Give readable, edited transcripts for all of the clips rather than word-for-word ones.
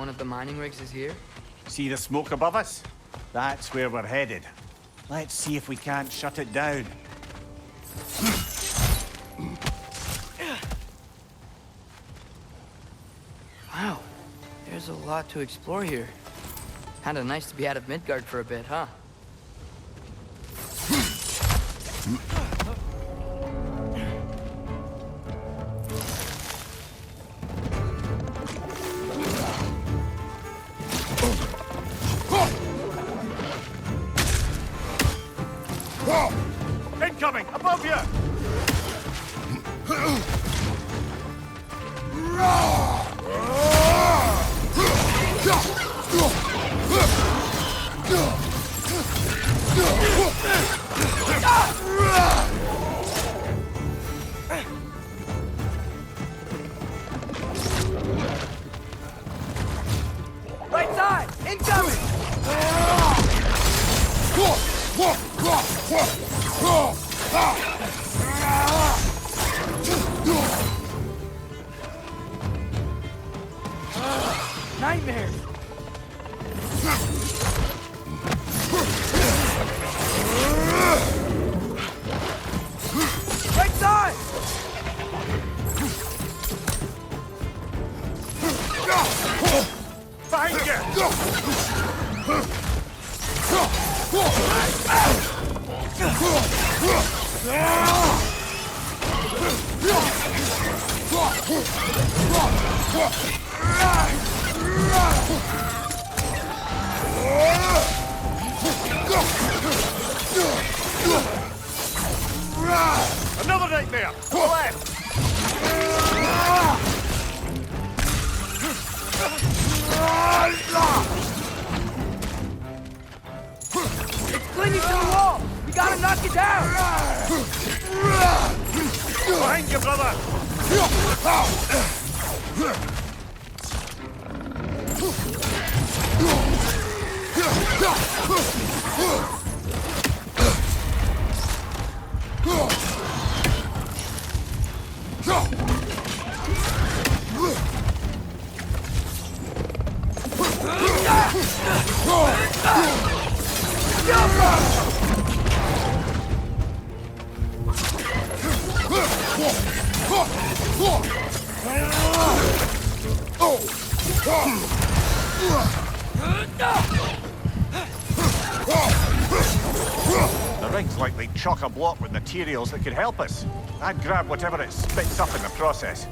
One of the mining rigs is here? See the smoke above us? That's where we're headed. Let's see if we can't shut it down. Wow, there's a lot to explore here. Kinda nice to be out of Midgard for a bit, huh? Incoming! Above you! Right side! Incoming! Nightmares! Right side! Behind Another nightmare! To the left! It's clinging to the wall! We gotta knock it down! Behind you, brother! The rig's likely chock-a-block with materials that could help us. I'd grab whatever it spits up in the process.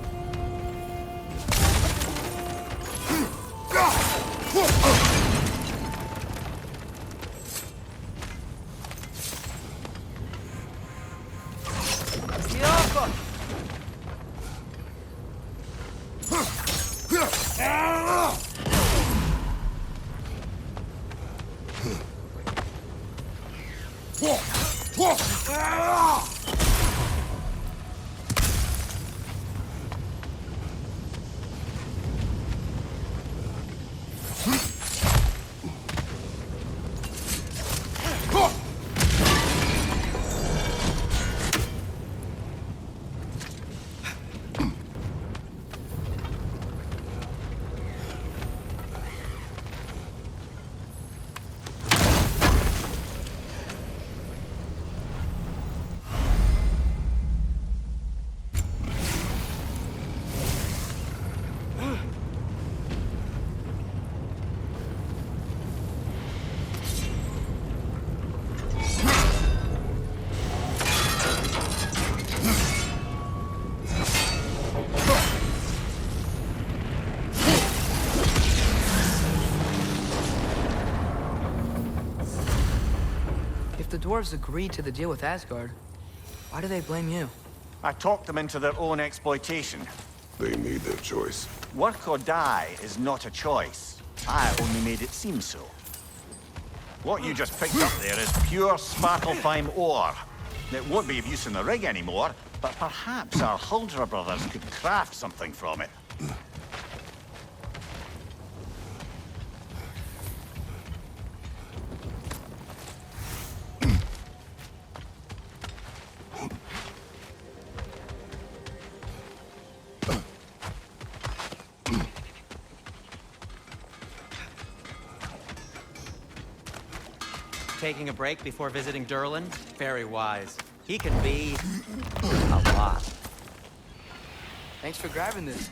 If the dwarves agreed to the deal with Asgard, why do they blame you? I talked them into their own exploitation. They made their choice. Work or die is not a choice. I only made it seem so. What you just picked up there is pure Svartalfheim ore. It won't be of use in the rig anymore, but perhaps our Huldra brothers could craft something from it. taking a break before visiting Durlin? Very wise. He can be a lot. Thanks for grabbing this.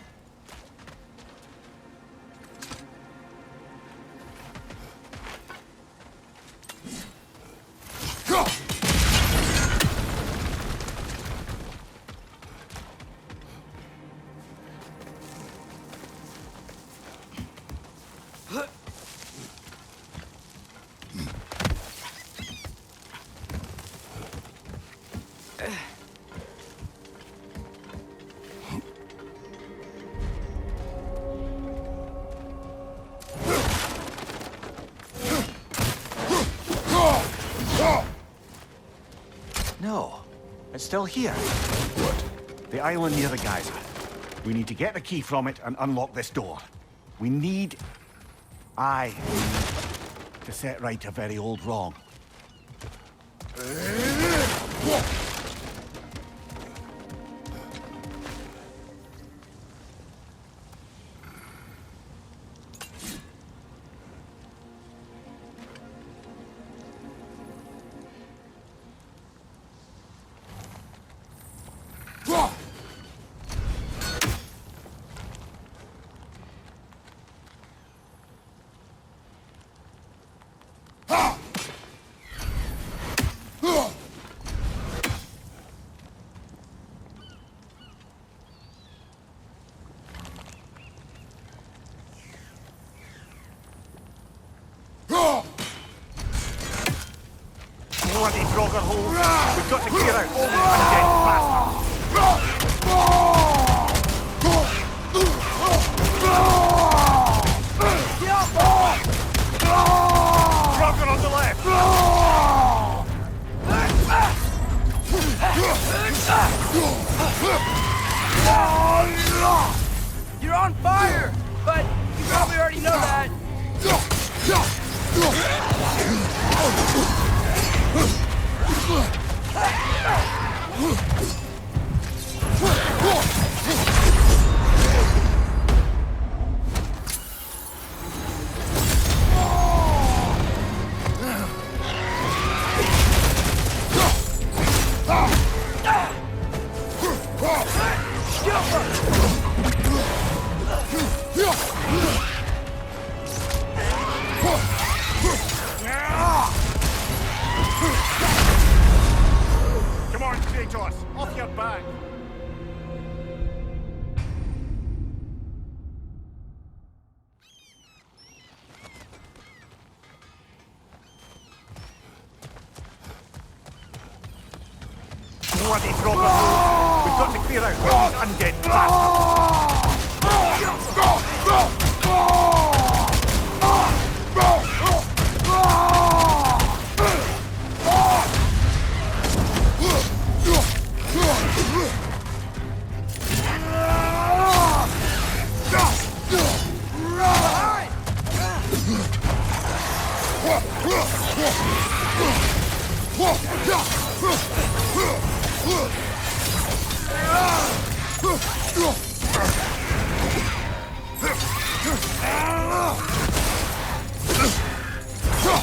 No, it's still here. What? The island near the geyser. We need to get the key from it and unlock this door. We need... I need to set right a very old wrong. Bloody Frogger holes! We've got to clear out all these undead bastards! Frogger on the left! You're on fire! But you probably already know that. Come on, Kratos! Off your back! Bloody Frogger! We've got to clear out all these undead bastards!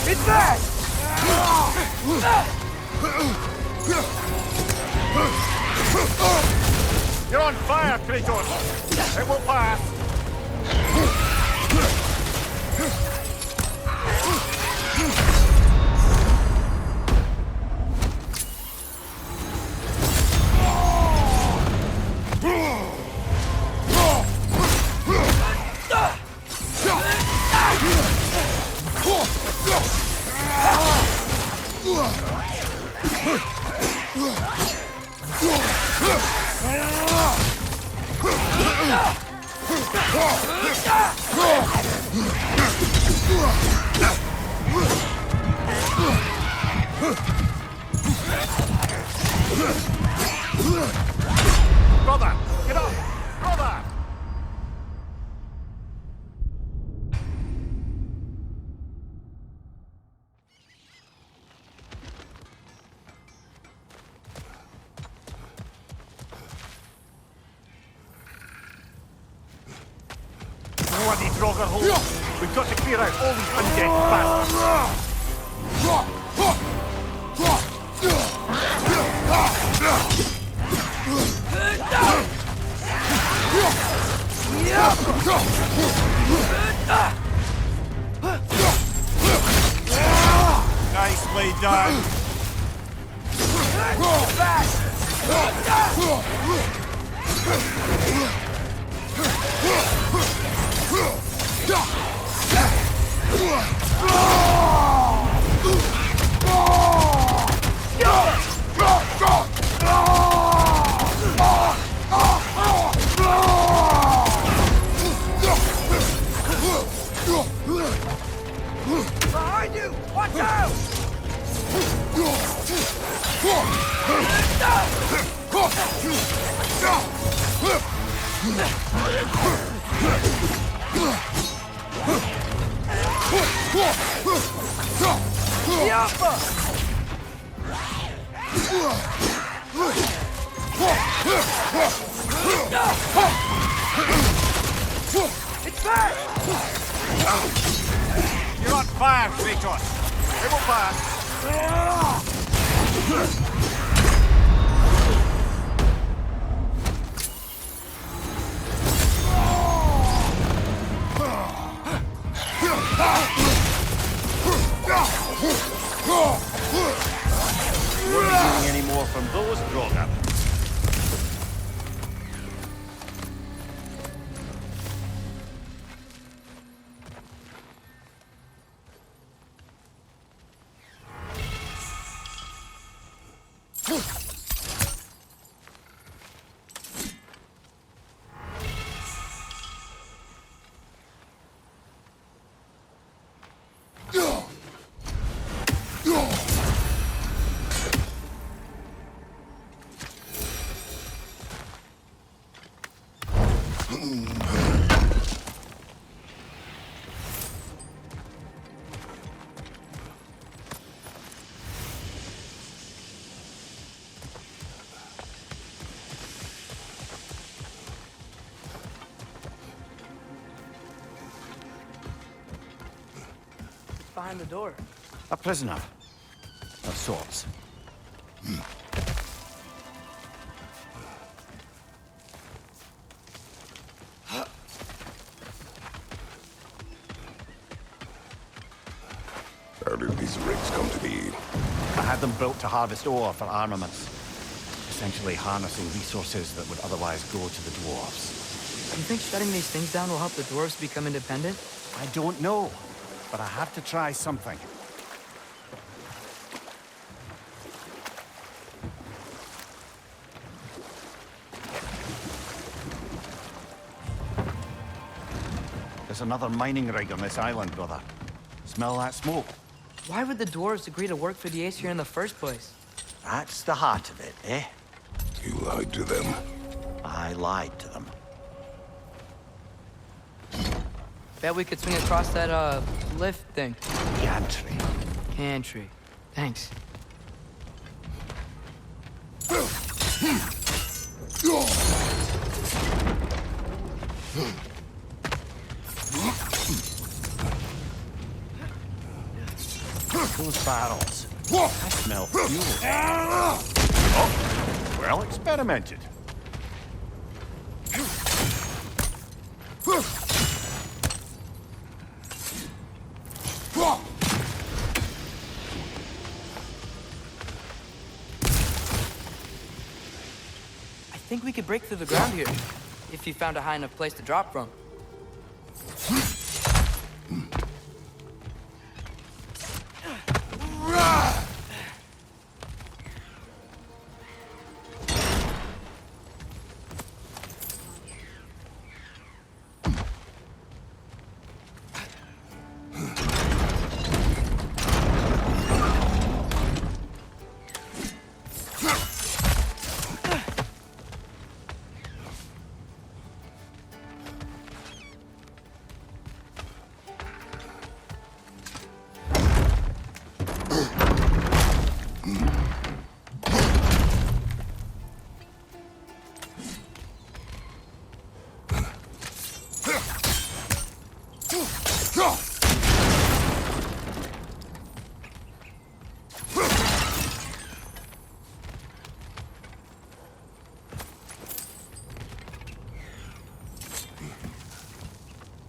It's back! You're on fire, Kratos! It will pass! Brother! Get up! Brother! Bloody Frogger hole! We've got to clear out all these undead bastards! Nicely done. Behind you! Watch out! It's back! You're on fire, Kratos. It will pass. Won't be getting any more from those Drogon. Behind the door. A prisoner. Of sorts. How did these rigs come to be? I had them built to harvest ore for armaments. Essentially harnessing resources that would otherwise go to the dwarves. You think shutting these things down will help the dwarves become independent? I don't know, but I have to try something. There's another mining rig on this island, brother. Smell that smoke? Why would the dwarves agree to work for the Aesir in the first place? That's the heart of it, eh? You lied to them. I lied to them. Bet we could swing across that, lift thing. Gantry. Cantry. Thanks. Those barrels. I smell fuel. Oh, well experimented. I think we could break through the ground here, if you found a high enough place to drop from.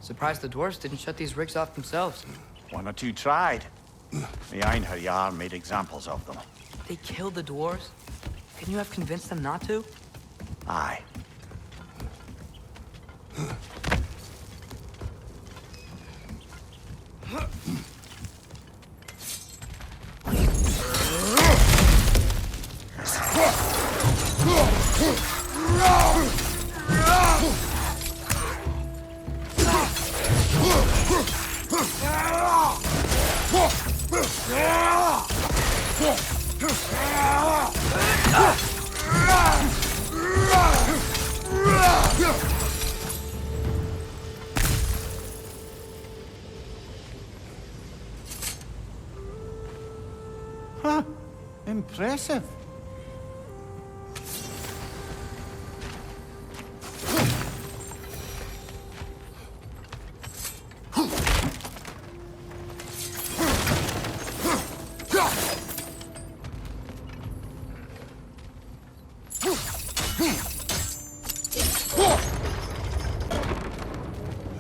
Surprised the dwarves didn't shut these rigs off themselves. One or two tried. The Einherjar made examples of them. They killed the dwarves? Couldn't you have convinced them not to? Aye. Huh. Impressive.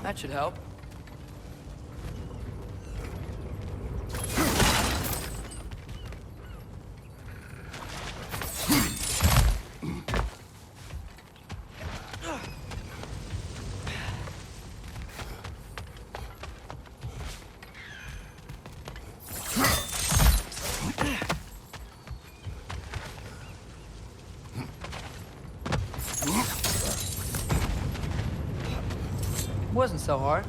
That should help. Wasn't so hard.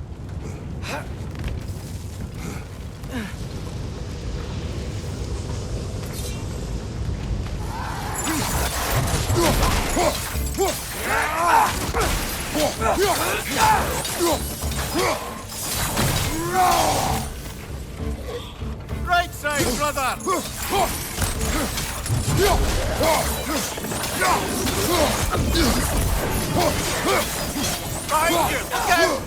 Right side, brother! Behind you! Go!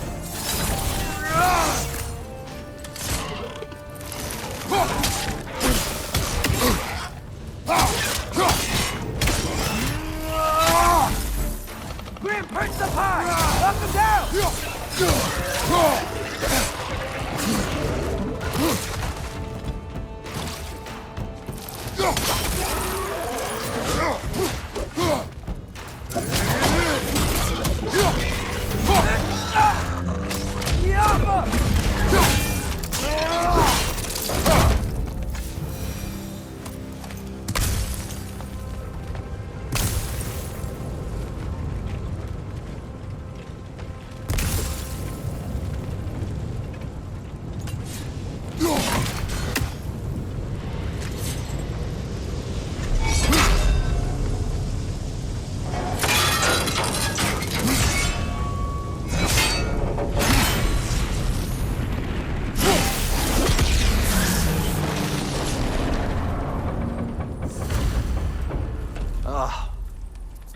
Grim, perch the pie! Up and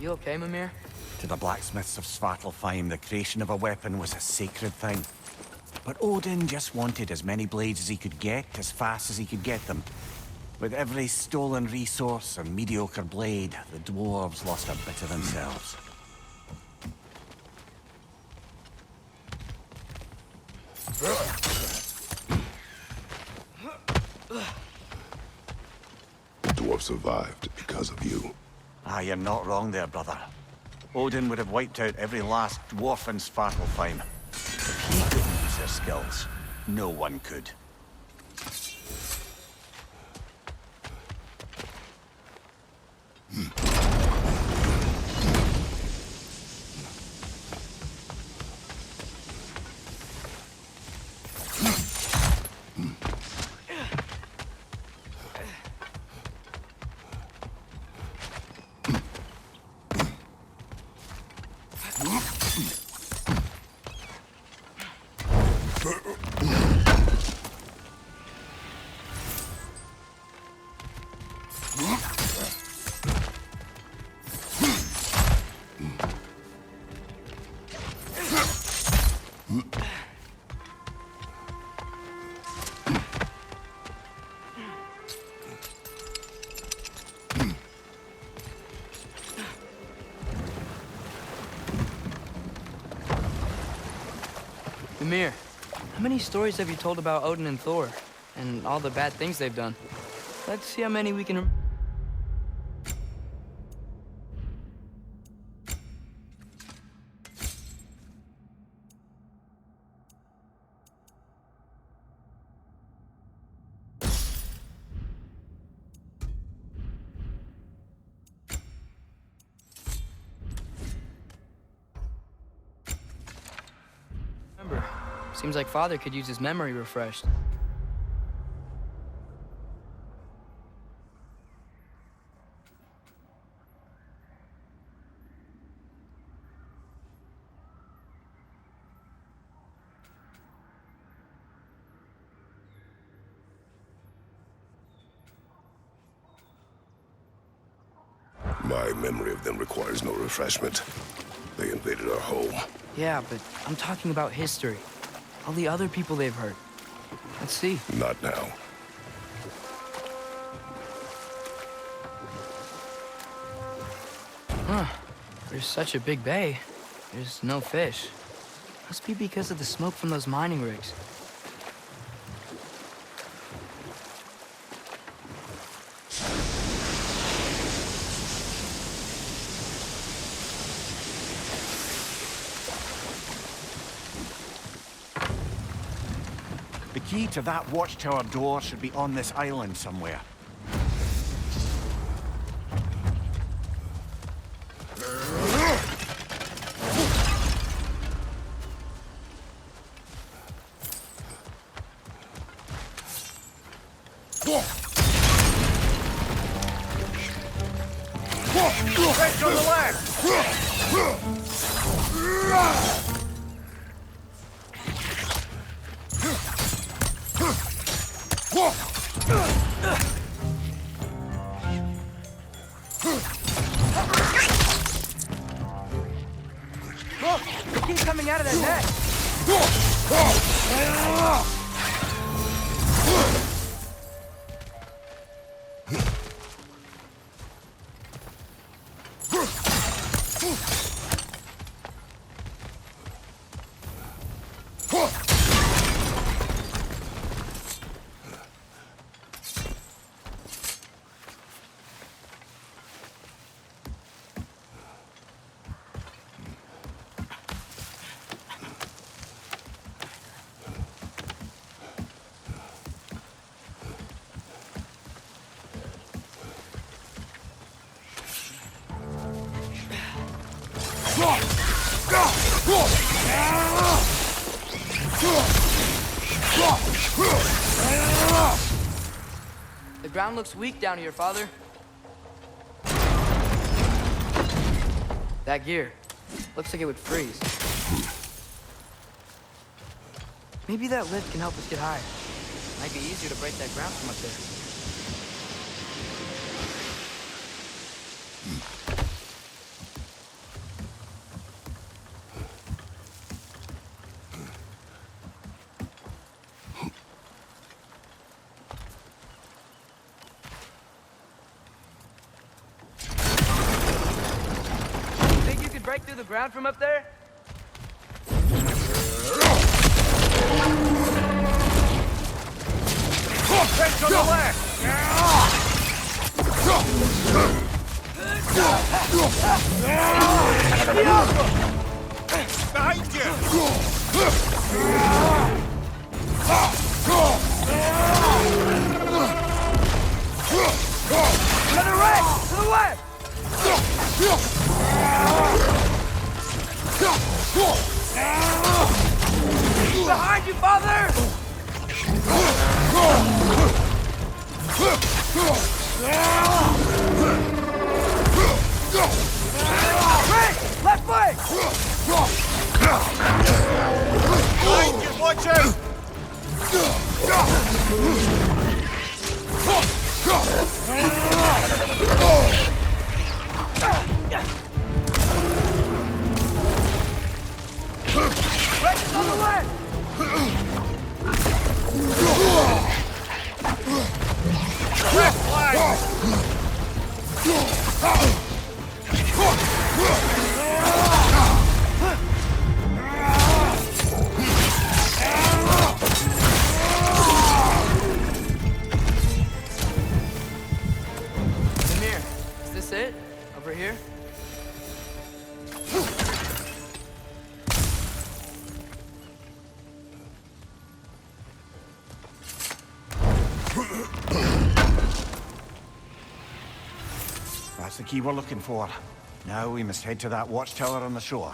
You okay, Mimir? To the blacksmiths of Svartalfheim, the creation of a weapon was a sacred thing. But Odin just wanted as many blades as he could get, as fast as he could get them. With every stolen resource and mediocre blade, the dwarves lost a bit of themselves. The dwarf survived because of you. Ah, you're not wrong there, brother. Odin would have wiped out every last dwarf in Svartalfheim. If he couldn't use their skills, no one could. Ymir, how many stories have you told about Odin and Thor? And all the bad things they've done? Let's see how many we can... remember. Seems like Father could use his memory refreshed. My memory of them requires no refreshment. They invaded our home. Yeah, but I'm talking about history. All the other people they've hurt. Let's see. Not now. Huh. There's such a big bay. There's no fish. Must be because of the smoke from those mining rigs. The key to that watchtower door should be on this island somewhere. Right on the left! Look! They keep coming out of that net! The ground looks weak down here, Father. That gear. Looks like it would freeze. Maybe that lift can help us get higher. Might be easier to break that ground from up there. Break through the ground from up there? Right on the left! Behind you! To the right! To the left! Behind you, Father! Right! Left foot! Behind you, watch out! Right on the left! Left flag! here? That's the key we're looking for. Now we must head to that watchtower on the shore.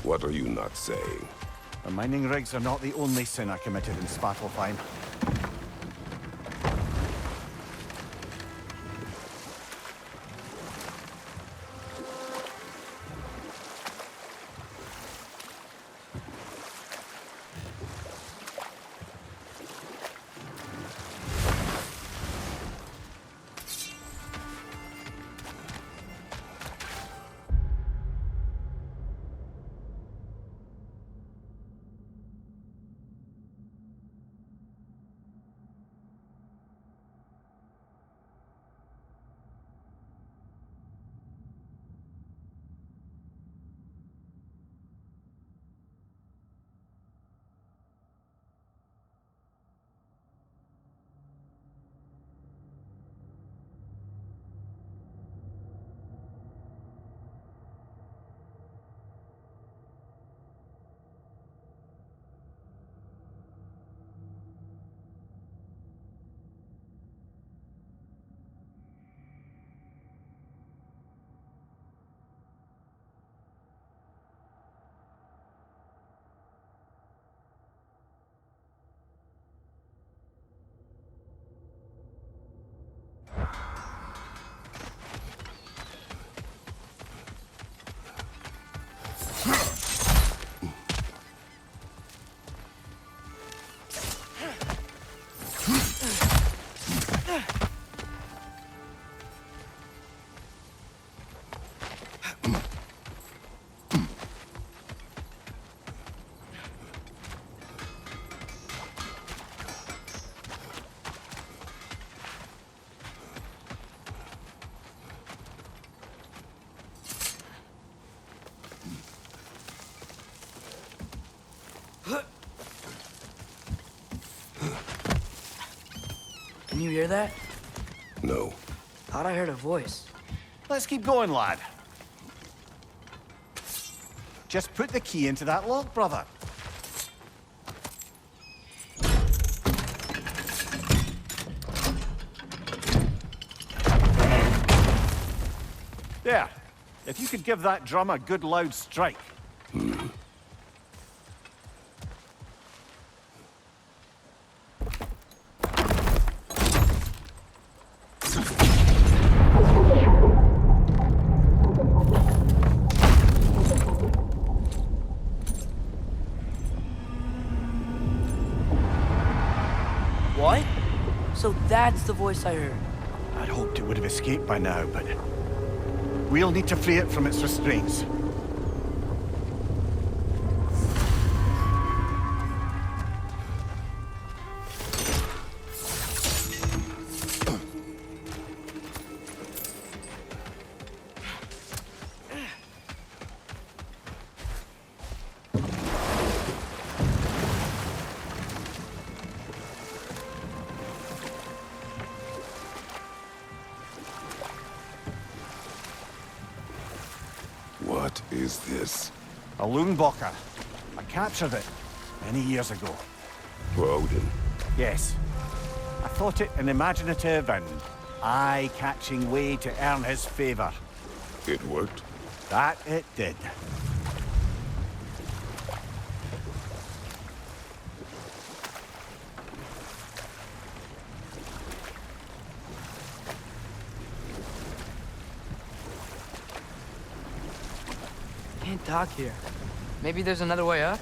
What are you not saying? The mining rigs are not the only sin I committed in Svartalfheim. Can you hear that? No. Thought I heard a voice. Let's keep going, lad. Just put the key into that lock, brother. There. If you could give that drum a good loud strike. What? So that's the voice I heard. I'd hoped it would have escaped by now, but we'll need to free it from its restraints. What is this? A Loonbocker. I captured it many years ago. For Odin. Yes. I thought it an imaginative and eye-catching way to earn his favor. It worked? That it did. Can't talk here. Maybe there's another way up?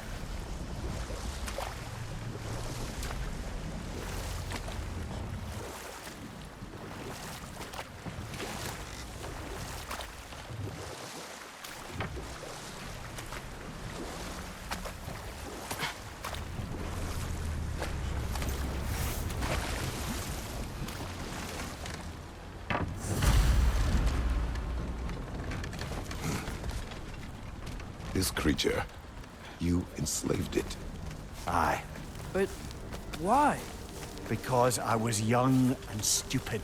This creature, you enslaved it. Aye. But why? Because I was young and stupid.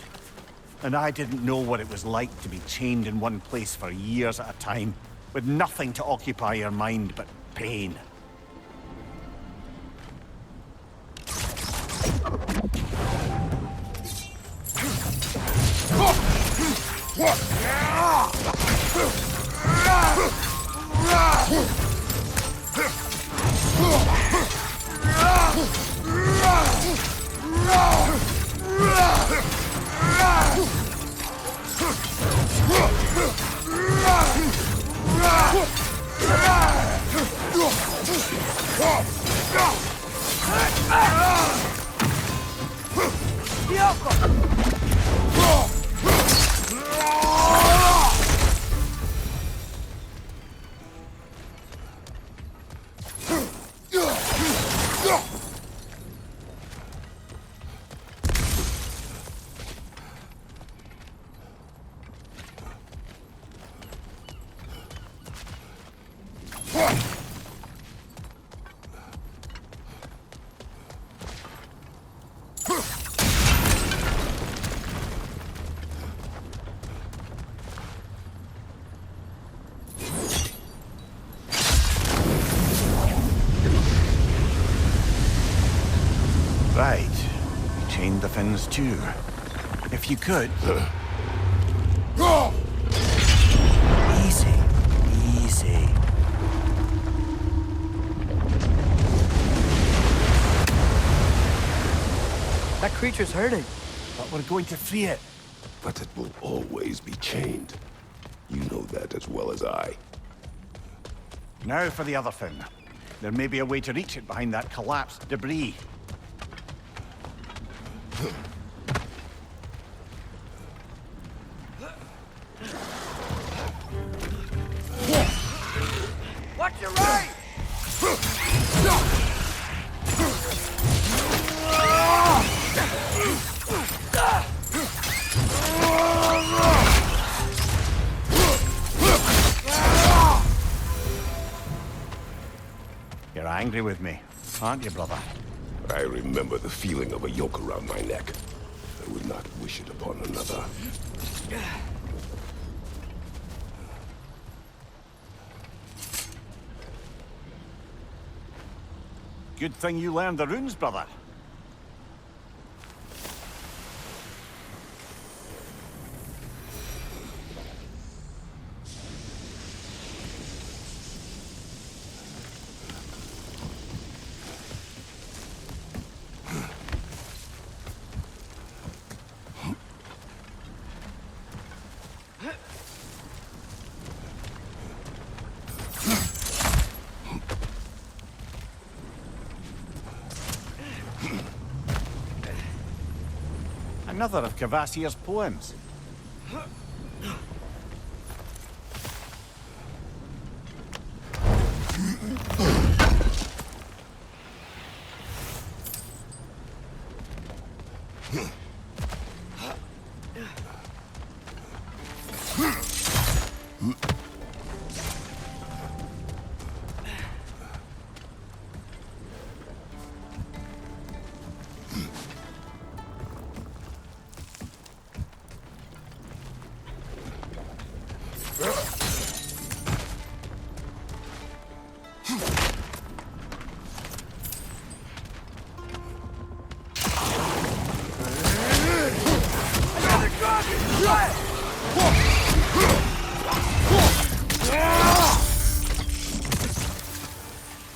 And I didn't know what it was like to be chained in one place for years at a time, with nothing to occupy your mind but pain. Right. You chained the fins too. If you could... Easy. Easy. That creature's hurting. But we're going to free it. But it will always be chained. You know that as well as I. Now for the other fin. There may be a way to reach it behind that collapsed debris. Watch your right! You're angry with me, aren't you, brother? I remember the feeling of a yoke around my neck. I would not wish it upon another. Good thing you learned the runes, brother. Another of Kvasir's poems.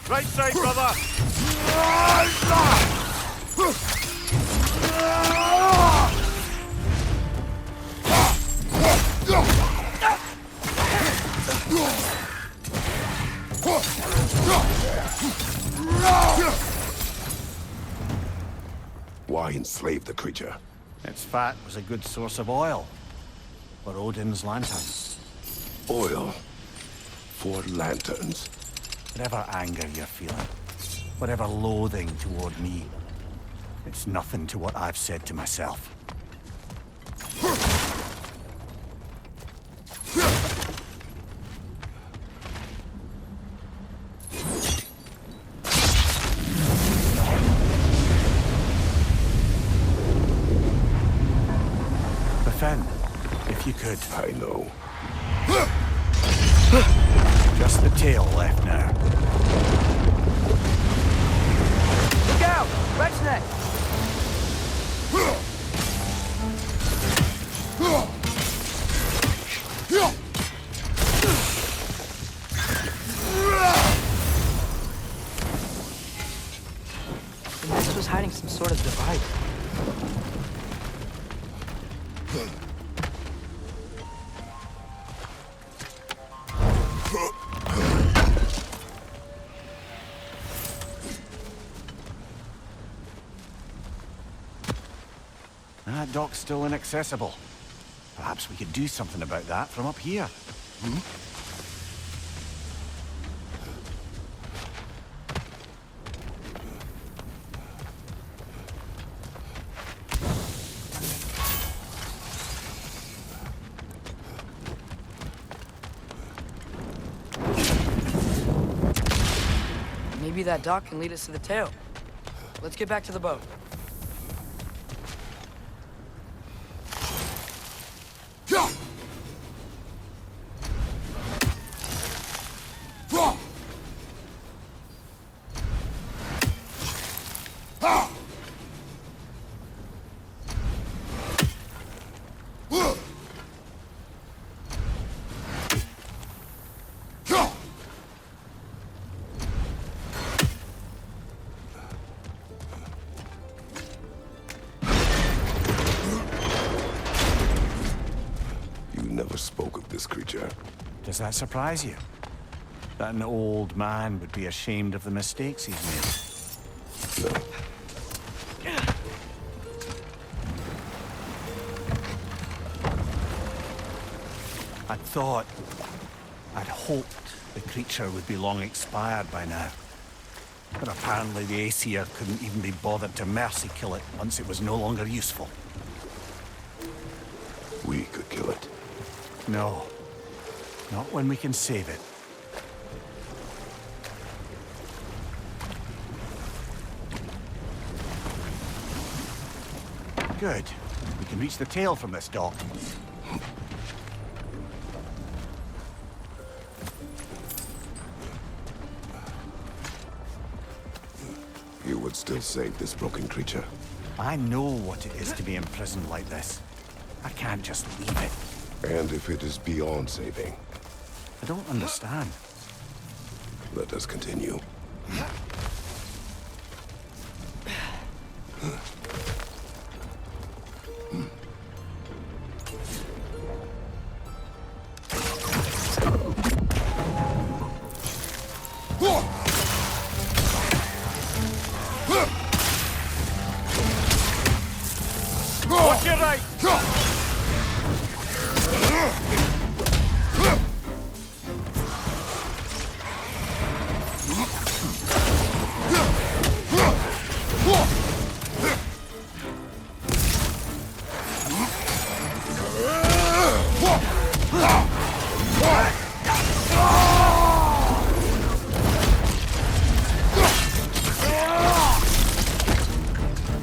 Right side, brother! Why enslave the creature? Its fat was a good source of oil for Odin's lanterns. Oil for lanterns. Whatever anger you're feeling, whatever loathing toward me, it's nothing to what I've said to myself. The fen. if you could. I know. Just the tail left now. Look out! Red's neck! The nest was hiding some sort of device. That dock's still inaccessible. Perhaps we could do something about that from up here. Maybe that dock can lead us to the tail. Let's get back to the boat. Never spoke of this creature. Does that surprise you? That an old man would be ashamed of the mistakes he's made? No. I'd hoped the creature would be long expired by now. But apparently the Aesir couldn't even be bothered to mercy kill it once it was no longer useful. We could kill it. No. Not when we can save it. Good. We can reach the tail from this dock. You would still save this broken creature. I know what it is to be imprisoned like this. I can't just leave it. And if it is beyond saving, I don't understand. let us continue. Watch your right!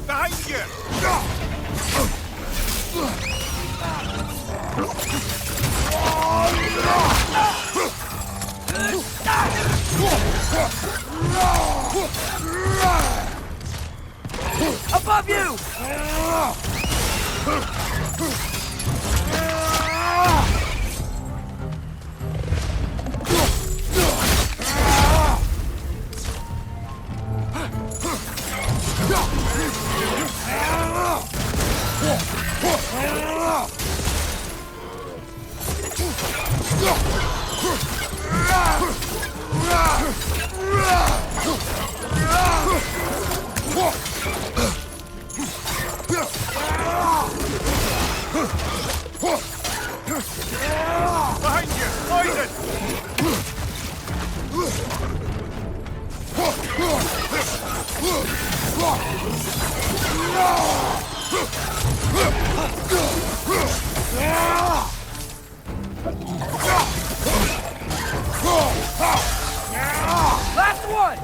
Behind you! Above you! Behind you! Poison! Last one!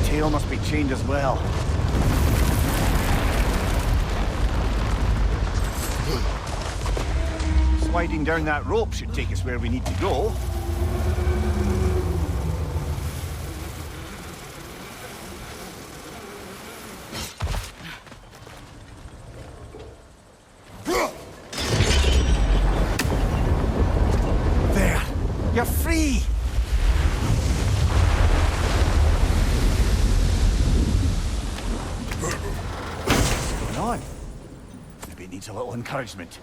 Tail must be chained as well. Sliding down that rope should take us where we need to go. There! You're free! On. Maybe it needs a little encouragement.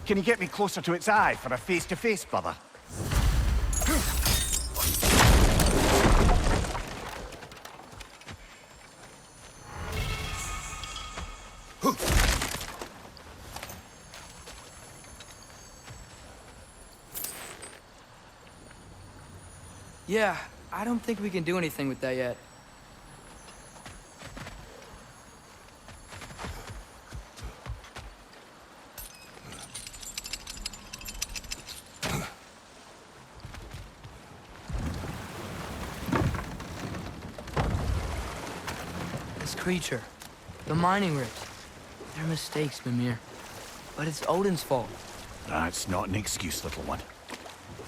Can you get me closer to its eye for a face-to-face, brother? Yeah, I don't think we can do anything with that yet. Creature. The mining rigs. They're mistakes, Mimir. But it's Odin's fault. That's not an excuse, little one.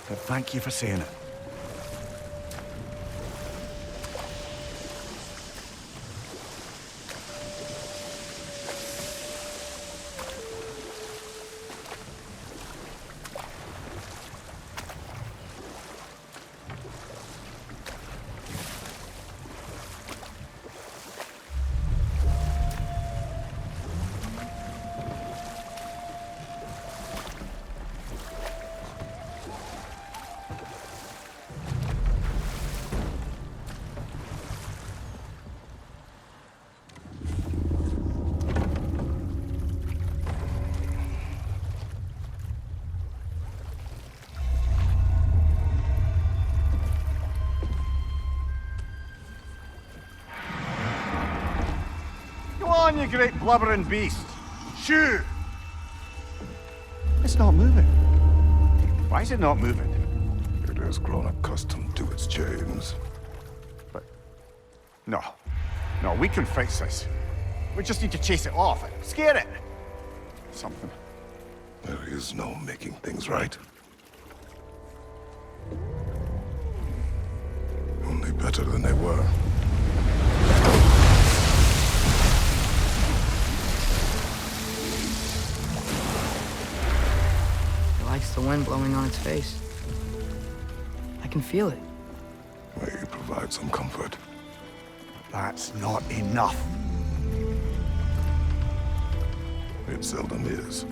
But thank you for saying it. Go on, you great blubbering beast. Shoo! It's not moving. Why is it not moving? It has grown accustomed to its chains. But... No. No, we can face this. We just need to chase it off and scare it. Something. There is no making things right. Only better than they were. It likes the wind blowing on its face. I can feel it. May you provide some comfort. That's not enough. It seldom is.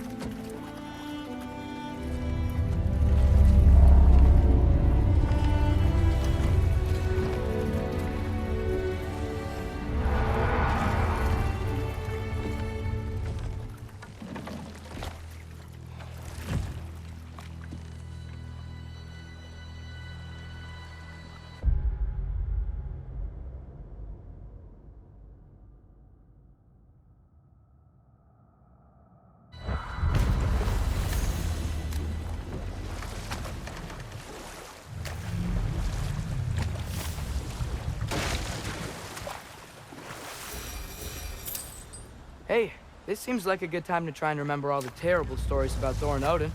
Hey, this seems like a good time to try and remember all the terrible stories about Thor and Odin.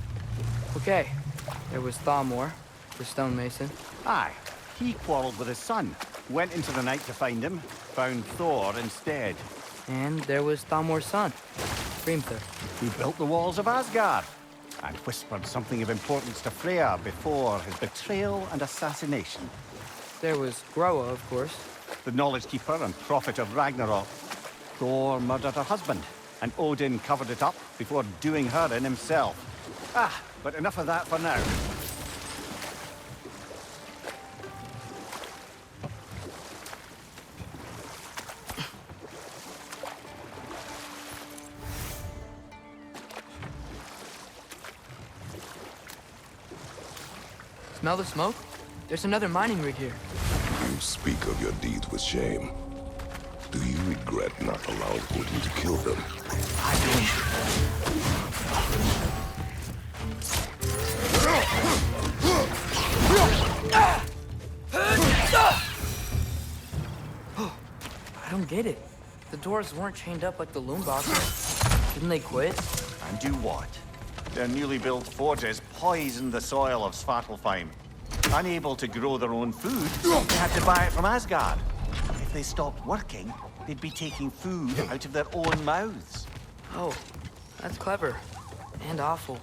Okay, there was Thamor, the stonemason. Aye, he quarreled with his son. Went into the night to find him, found Thor instead. And there was Thamor's son, Hrimthur. Who built the walls of Asgard and whispered something of importance to Freya before his betrayal and assassination. There was Groa, of course. The knowledge keeper and prophet of Ragnarok. Thor murdered her husband, and Odin covered it up before doing her in himself. Ah, but enough of that for now. Smell the smoke? There's another mining rig here. You speak of your deeds with shame. Do you regret not allowing Odin to kill them? I don't. I don't get it. The doors weren't chained up like the loom boxes. Didn't they quit? And do what? Their newly built forges poisoned the soil of Svartalfheim. Unable to grow their own food, they had to buy it from Asgard. If they stopped working, they'd be taking food out of their own mouths. Oh, that's clever. And awful.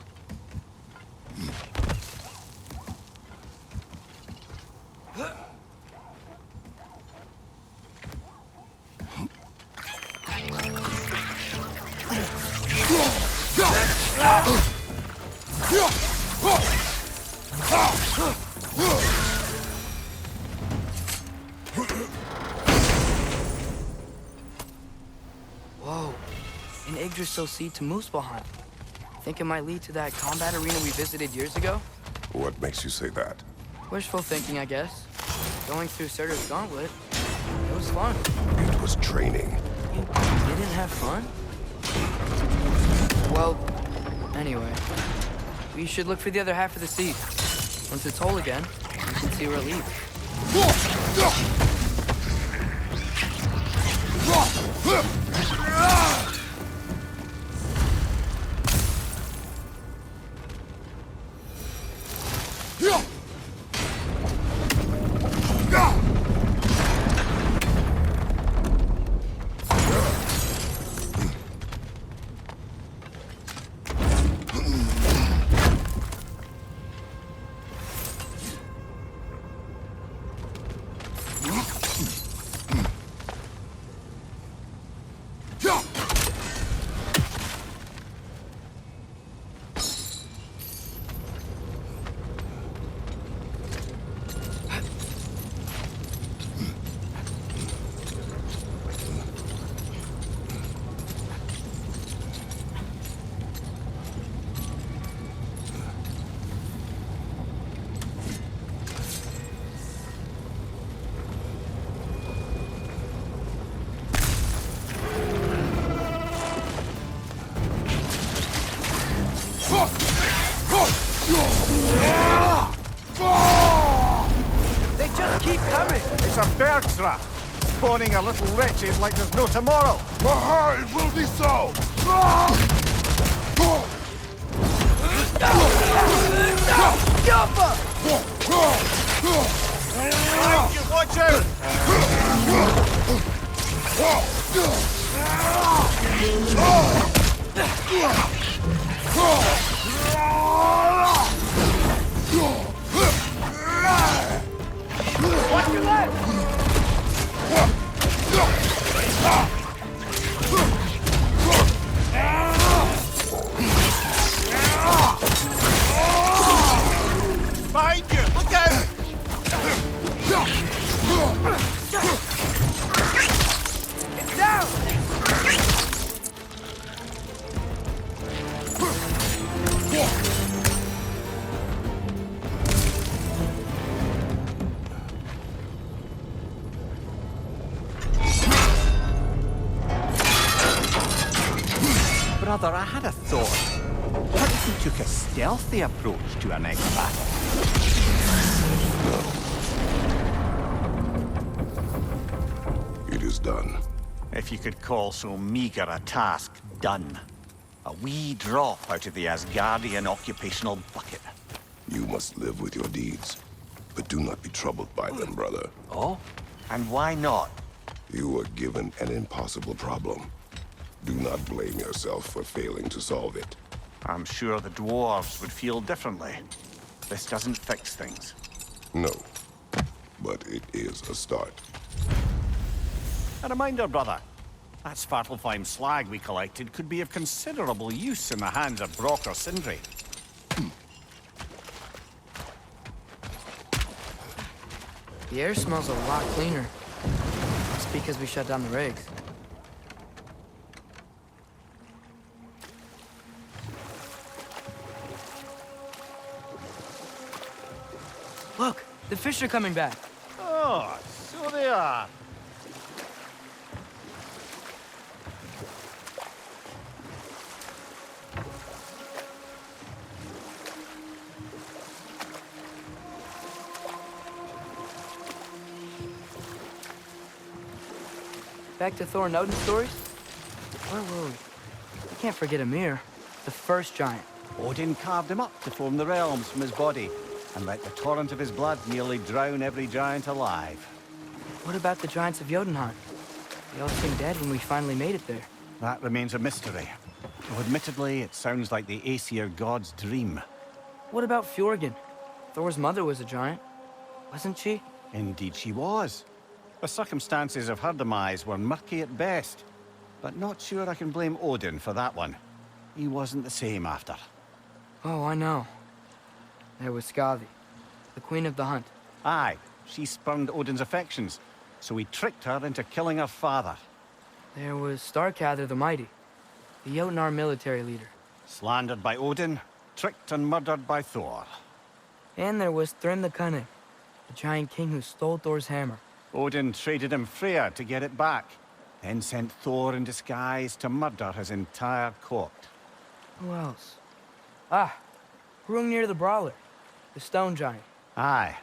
Whoa, an Yggdrasil seed to Muspelheim. Think it might lead to that combat arena we visited years ago? What makes you say that? Wishful thinking, I guess. Going through Surtur's gauntlet, it was fun. It was training. You didn't have fun? Well, anyway, we should look for the other half of the seed. Once it's whole again, we can see where it leads. They just keep coming! It's a bird trap, spawning a little wretches like there's no tomorrow. Aha, it will be so! Watch out! Watch your left! Behind you! Look out! It's down! Brother, I had a thought. What if we took a stealthy approach to our next battle? It is done. If you could call so meager a task done. A wee drop out of the Asgardian occupational bucket. You must live with your deeds. But do not be troubled by them, brother. Oh? And why not? You were given an impossible problem. Do not blame yourself for failing to solve it. I'm sure the dwarves would feel differently. This doesn't fix things. No. But it is a start. A reminder, brother. That Svartalfheim slag we collected could be of considerable use in the hands of Brock or Sindri. The air smells a lot cleaner. It's because we shut down the rigs. Look, the fish are coming back. Oh, so they are. Back to Thor and Odin stories? Where were we? I can't forget Ymir, the first giant. Odin carved him up to form the realms from his body, and let the torrent of his blood nearly drown every giant alive. What about the giants of Jotunheim? They all seemed dead when we finally made it there. That remains a mystery. Though admittedly, it sounds like the Aesir god's dream. What about Fjorgyn? Thor's mother was a giant, wasn't she? Indeed she was. The circumstances of her demise were murky at best, but not sure I can blame Odin for that one. He wasn't the same after. Oh, I know. There was Skavi, the queen of the hunt. Aye, she spurned Odin's affections, so he tricked her into killing her father. There was Starkather the Mighty, the Jotnar military leader. Slandered by Odin, tricked and murdered by Thor. And there was Thrym the Cunning, the giant king who stole Thor's hammer. Odin traded him Freya to get it back, then sent Thor in disguise to murder his entire court. Who else? Ah, Hrungnir the Brawler, the stone giant. Aye,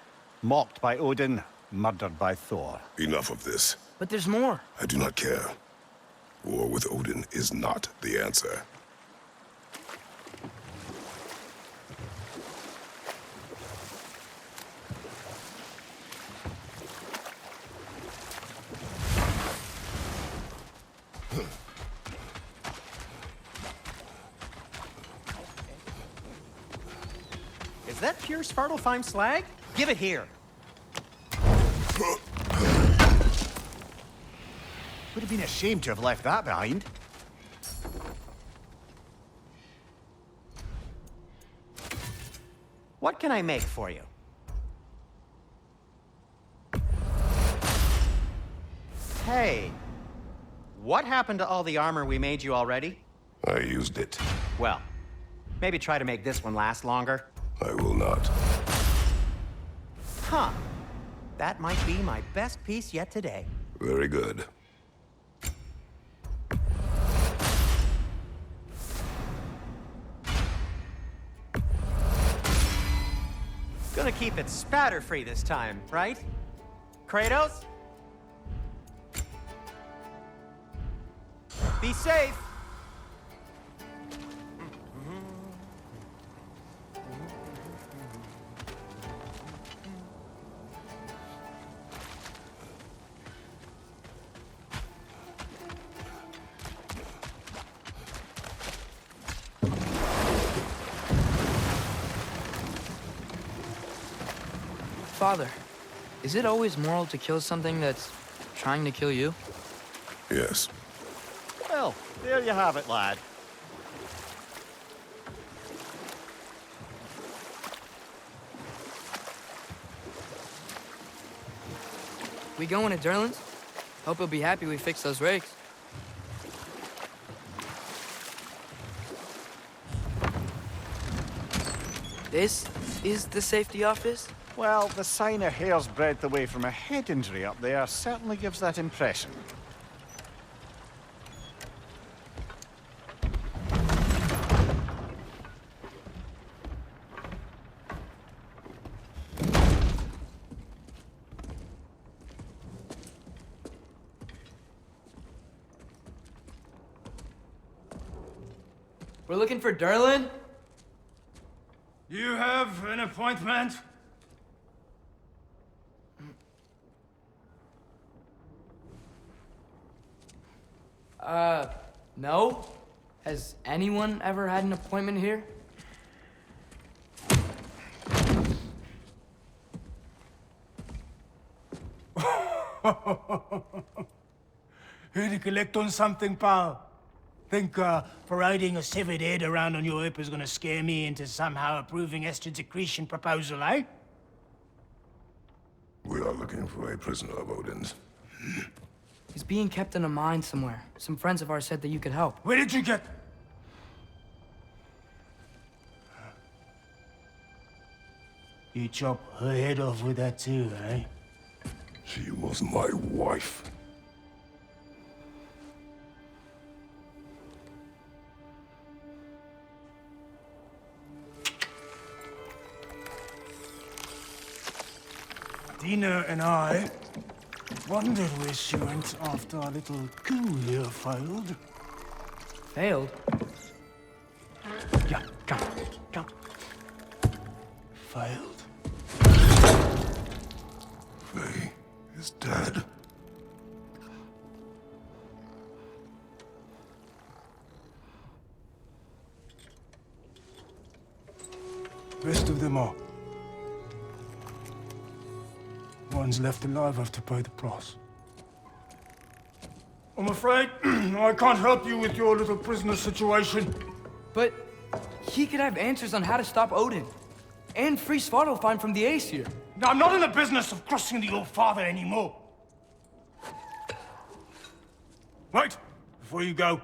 mocked by Odin, murdered by Thor. Enough of this. But there's more. I do not care. War with Odin is not the answer. Is that pure Svartalfheim slag? Give it here. Would have been a shame to have left that behind. What can I make for you? Hey, what happened to all the armor we made you already? I used it. Well, maybe try to make this one last longer. I will not. Huh. That might be my best piece yet today. Very good. Gonna keep it spatter-free this time, right? Kratos? Be safe! Father, is it always moral to kill something that's trying to kill you? Yes. Well, there you have it, lad. We going to Durlin's? Hope he'll be happy we fixed those rakes. This is the safety office? Well, the sign a hair's breadth away from a head injury up there certainly gives that impression. We're looking for Durlin? You have an appointment? No. Has anyone ever had an appointment here? Here to collect on something, pal? Think parading a severed head around on your hip is gonna scare me into somehow approving Esther's accretion proposal, eh? We are looking for a prisoner of Odin's. He's being kept in a mine somewhere. Some friends of ours said that you could help. Where did you get... You chop her head off with that too, eh? She was my wife. Dina and I wondered where she went after our little coup here failed. Failed? Yeah, come, come. Failed. Faye is dead. Rest of them are. Ones left alive have to pay the price. I'm afraid I can't help you with your little prisoner situation. But he could have answers on how to stop Odin. And free Svartalfheim from the Aesir. Now, I'm not in the business of crossing the old father anymore. Right, before you go.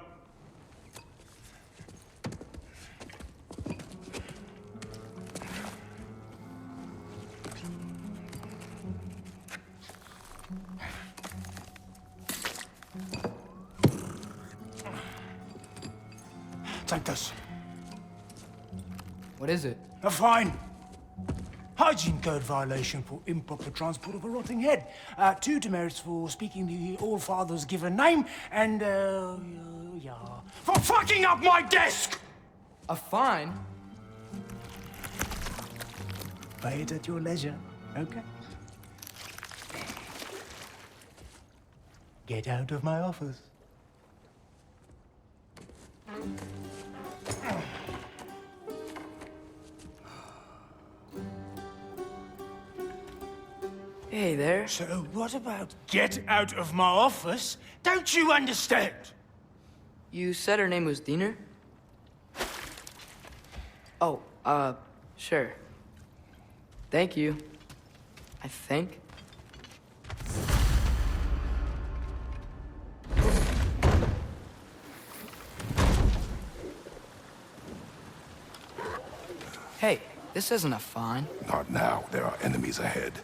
Take this. What is it? A fine. Hygiene code violation for improper transport of a rotting head. 2 demerits for speaking the All-Father's given name, and, yeah. For fucking up my desk! A fine? Pay it at your leisure, okay? Get out of my office. Hey there. So what about get out of my office? Don't you understand? You said her name was Diener? Oh, sure. Thank you. I think. Hey, this isn't a fine. Not now. There are enemies ahead.